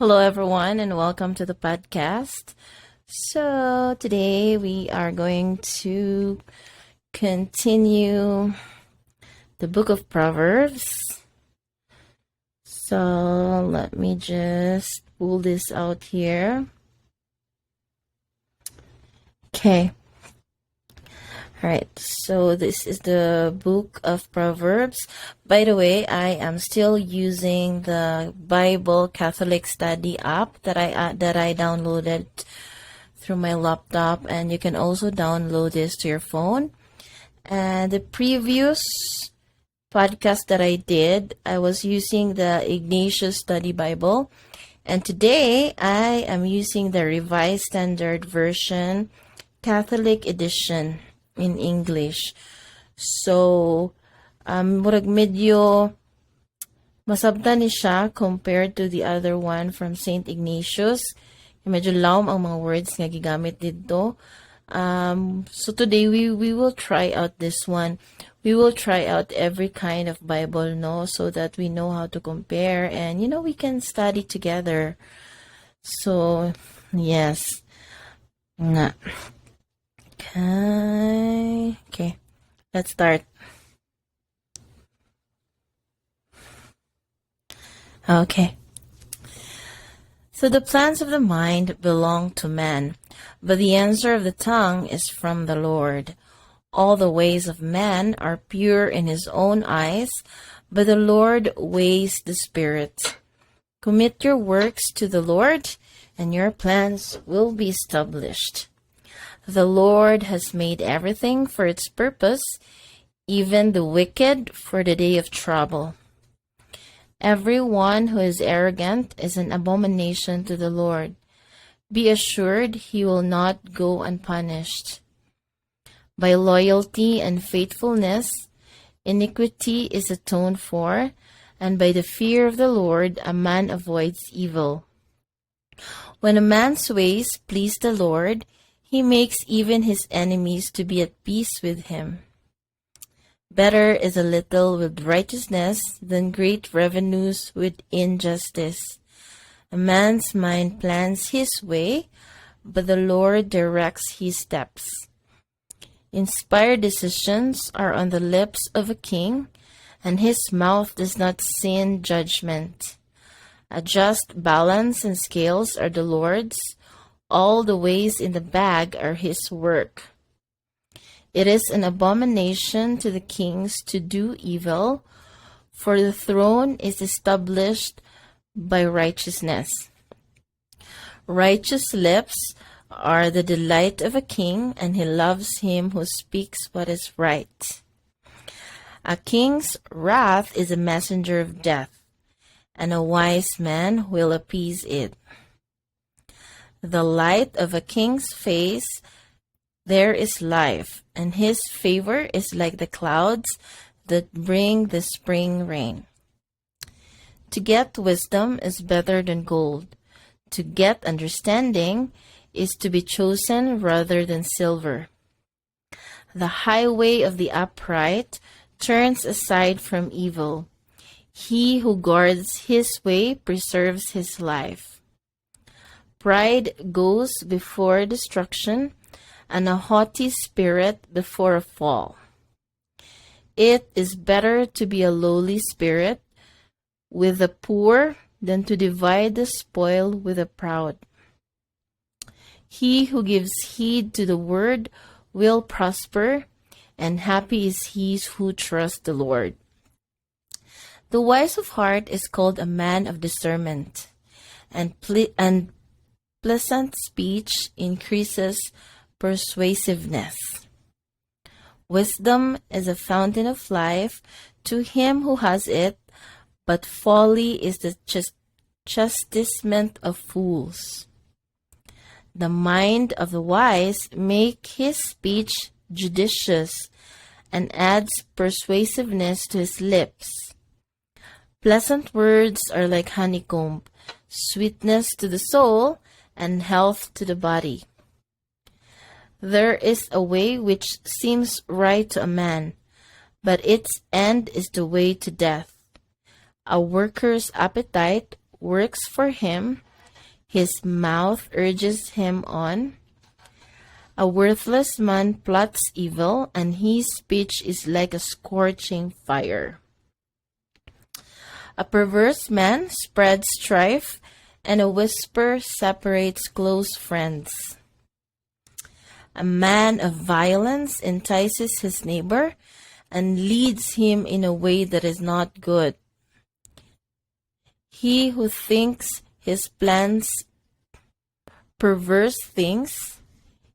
Hello, everyone, and welcome to the podcast. So, today we are going to continue the book of Proverbs. So, let me just pull this out here. Okay. All right. So, this is the book of Proverbs. By the way, I am still using the Bible Catholic Study app that I downloaded through my laptop, and you can also download this to your phone. And the previous podcast that I did, I was using the Ignatius Study Bible, and today I am using the Revised Standard Version Catholic Edition in English. So, murag medyo masabtan ni siya compared to the other one from Saint Ignatius. Medyo lawom ang mga words nga gigamit dito. So today we will try out this one. We will try out every kind of Bible, no, so that we know how to compare and we can study together. So yes. Nga. Okay. Let's start. Okay. So the plans of the mind belong to man, but the answer of the tongue is from the Lord. All the ways of man are pure in his own eyes, but the Lord weighs the spirit. Commit your works to the Lord, and your plans will be established. The Lord has made everything for its purpose, even the wicked for the day of trouble. Everyone who is arrogant is an abomination to the Lord. Be assured he will not go unpunished. By loyalty and faithfulness, iniquity is atoned for, and by the fear of the Lord a man avoids evil. When a man's ways please the Lord, he makes even his enemies to be at peace with him. Better is a little with righteousness than great revenues with injustice. A man's mind plans his way, but the Lord directs his steps. Inspired decisions are on the lips of a king, and his mouth does not sin judgment. A just balance and scales are the Lord's. All the ways in the bag are his work. It is an abomination to the kings to do evil, for the throne is established by righteousness. Righteous lips are the delight of a king, and he loves him who speaks what is right. A king's wrath is a messenger of death, and a wise man will appease it. The light of a king's face, there is life, and his favor is like the clouds that bring the spring rain. To get wisdom is better than gold. To get understanding is to be chosen rather than silver. The highway of the upright turns aside from evil. He who guards his way preserves his life. Pride goes before destruction, and a haughty spirit before a fall. It is better to be a lowly spirit with the poor than to divide the spoil with the proud. He who gives heed to the word will prosper, and happy is he who trusts the Lord. The wise of heart is called a man of discernment, and pleasant speech increases persuasiveness. Wisdom is a fountain of life to him who has it, but folly is the chastisement of fools. The mind of the wise makes his speech judicious, and adds persuasiveness to his lips. Pleasant words are like honeycomb, sweetness to the soul, and health to the body. There is a way which seems right to a man, but its end is the way to death. A worker's appetite works for him, His mouth urges him on. A worthless man plots evil, and his speech is like a scorching fire. A perverse man spreads strife, and a whisper separates close friends. A man of violence entices his neighbor and leads him in a way that is not good. He who thinks his plans perverse things,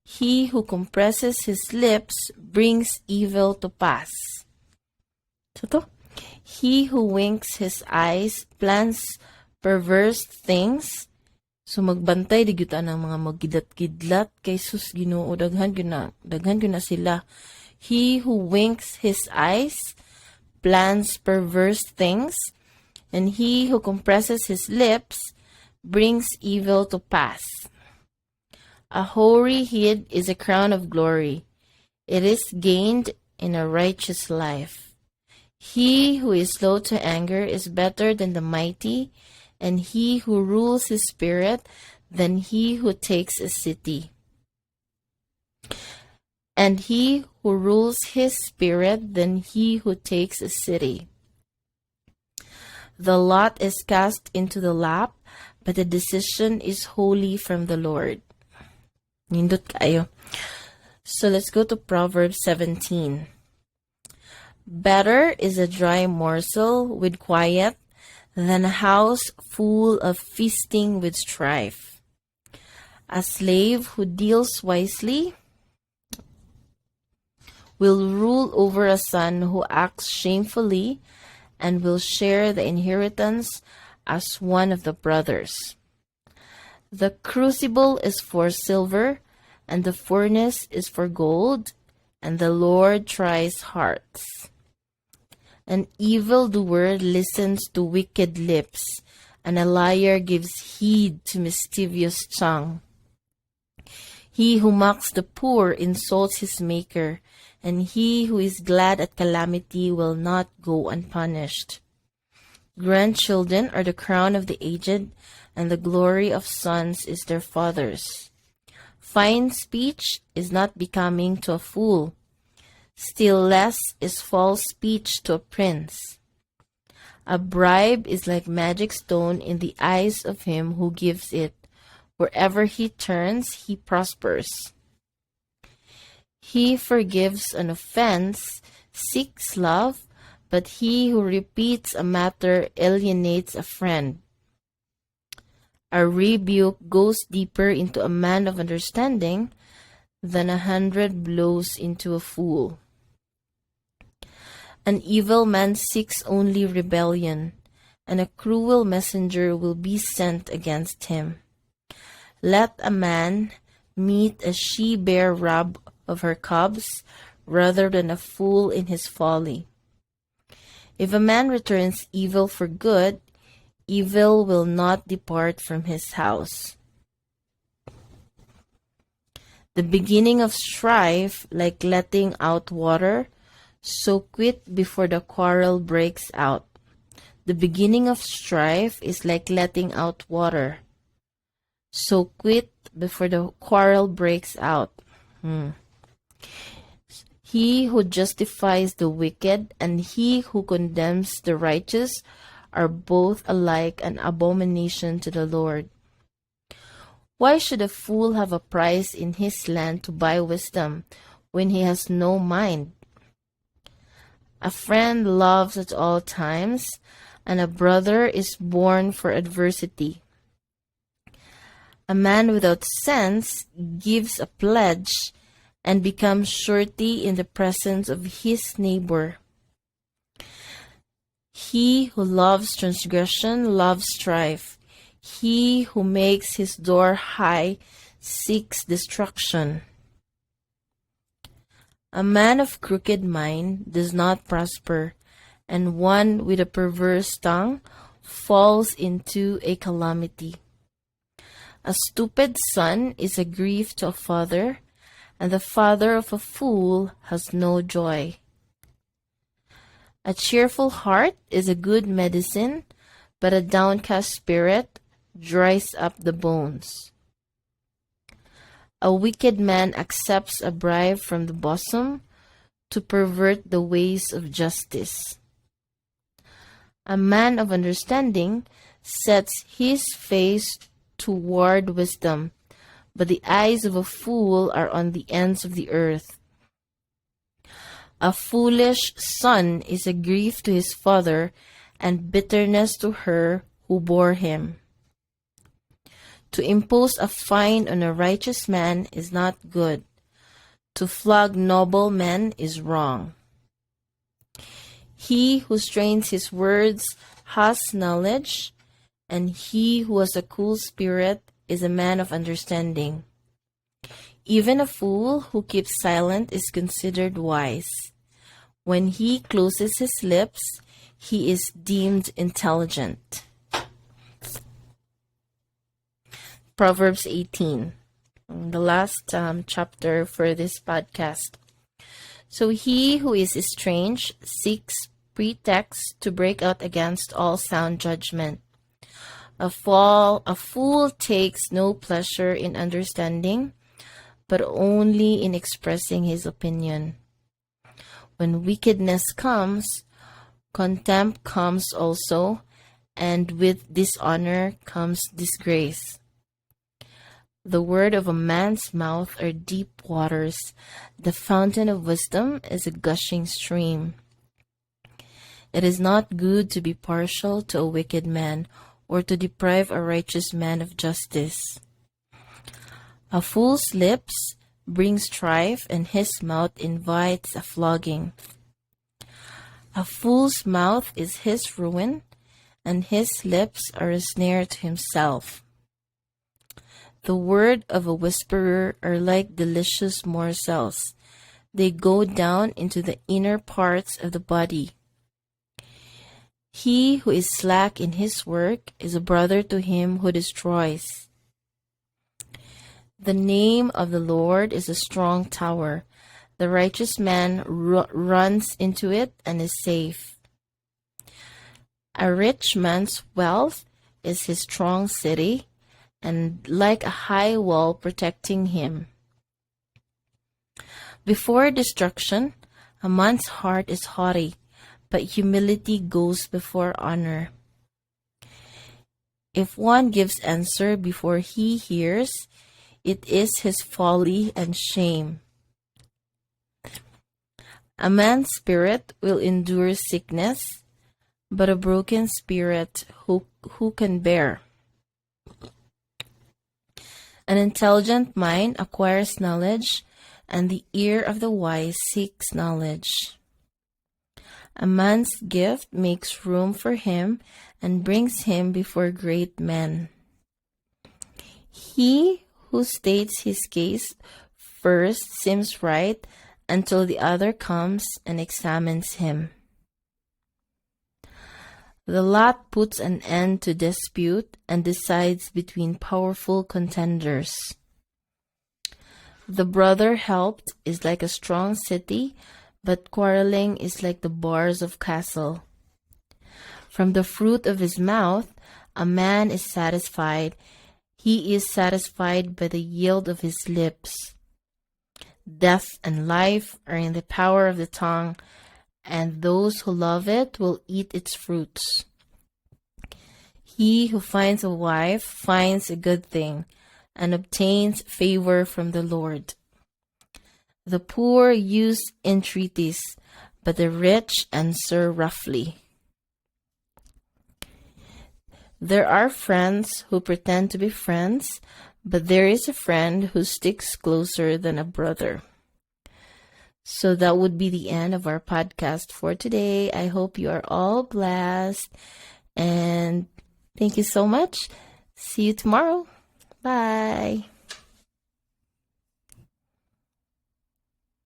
he who compresses his lips brings evil to pass. So he who winks his eyes plans perverse things. So magbantay di gyud ang mga magkidlat-kidlat kay sus Ginoo, daghan gyud na sila. He who winks his eyes plans perverse things, and he who compresses his lips brings evil to pass. A hoary head is a crown of glory. It is gained in a righteous life. He who is slow to anger is better than the mighty, and he who rules his spirit than he who takes a city. And he who rules his spirit than he who takes a city. The lot is cast into the lap, but the decision is wholly from the Lord. Nindot kayo. So let's go to Proverbs 17. Better is a dry morsel with quiet than a house full of feasting with strife. A slave who deals wisely will rule over a son who acts shamefully, and will share the inheritance as one of the brothers. The crucible is for silver, and the furnace is for gold, and the Lord tries hearts. An evildoer listens to wicked lips, and a liar gives heed to mischievous tongue. He who mocks the poor insults his maker, and he who is glad at calamity will not go unpunished. Grandchildren are the crown of the aged, and the glory of sons is their fathers. Fine speech is not becoming to a fool. Still less is false speech to a prince. A bribe is like magic stone in the eyes of him who gives it. Wherever he turns, he prospers. He forgives an offense, seeks love, but he who repeats a matter alienates a friend. A rebuke goes deeper into a man of understanding than 100 blows into a fool. An evil man seeks only rebellion, and a cruel messenger will be sent against him. Let a man meet a she-bear rob of her cubs, rather than a fool in his folly. If a man returns evil for good, evil will not depart from his house. The beginning of strife, like letting out water, so quit before the quarrel breaks out. The beginning of strife is like letting out water, so quit before the quarrel breaks out. He who justifies the wicked and he who condemns the righteous are both alike an abomination to the Lord. Why should a fool have a price in his land to buy wisdom when he has no mind? A friend loves at all times, and a brother is born for adversity. A man without sense gives a pledge and becomes surety in the presence of his neighbor. He who loves transgression loves strife. He who makes his door high seeks destruction. A man of crooked mind does not prosper, and one with a perverse tongue falls into a calamity. A stupid son is a grief to a father, and the father of a fool has no joy. A cheerful heart is a good medicine, but a downcast spirit dries up the bones. A wicked man accepts a bribe from the bosom to pervert the ways of justice. A man of understanding sets his face toward wisdom, but the eyes of a fool are on the ends of the earth. A foolish son is a grief to his father, and bitterness to her who bore him. To impose a fine on a righteous man is not good. To flog noble men is wrong. He who strains his words has knowledge, and he who has a cool spirit is a man of understanding. Even a fool who keeps silent is considered wise. When he closes his lips, he is deemed intelligent. Proverbs 18, the last chapter for this podcast. So he who is estranged seeks pretexts to break out against all sound judgment. A fool takes no pleasure in understanding, but only in expressing his opinion. When wickedness comes, contempt comes also, and with dishonor comes disgrace. The word of a man's mouth are deep waters. The fountain of wisdom is a gushing stream. It is not good to be partial to a wicked man, or to deprive a righteous man of justice. A fool's lips bring strife, and his mouth invites a flogging. A fool's mouth is his ruin, and his lips are a snare to himself. The word of a whisperer are like delicious morsels. They go down into the inner parts of the body. He who is slack in his work is a brother to him who destroys. The name of the Lord is a strong tower. The righteous man runs into it and is safe. A rich man's wealth is his strong city, and like a high wall protecting him. Before destruction, a man's heart is haughty, but humility goes before honor. If one gives answer before he hears, it is his folly and shame. A man's spirit will endure sickness, but a broken spirit who can bear? An intelligent mind acquires knowledge, and the ear of the wise seeks knowledge. A man's gift makes room for him and brings him before great men. He who states his case first seems right until the other comes and examines him. The lot puts an end to dispute and decides between powerful contenders. The brother helped is like a strong city, but quarreling is like the bars of castle. From the fruit of his mouth, a man is satisfied. He is satisfied by the yield of his lips. Death and life are in the power of the tongue, and those who love it will eat its fruits. He who finds a wife finds a good thing and obtains favor from the Lord. The poor use entreaties, but the rich answer roughly. There are friends who pretend to be friends, but there is a friend who sticks closer than a brother. So that would be the end of our podcast for today. I hope you are all blessed, and thank you so much. See you tomorrow. Bye.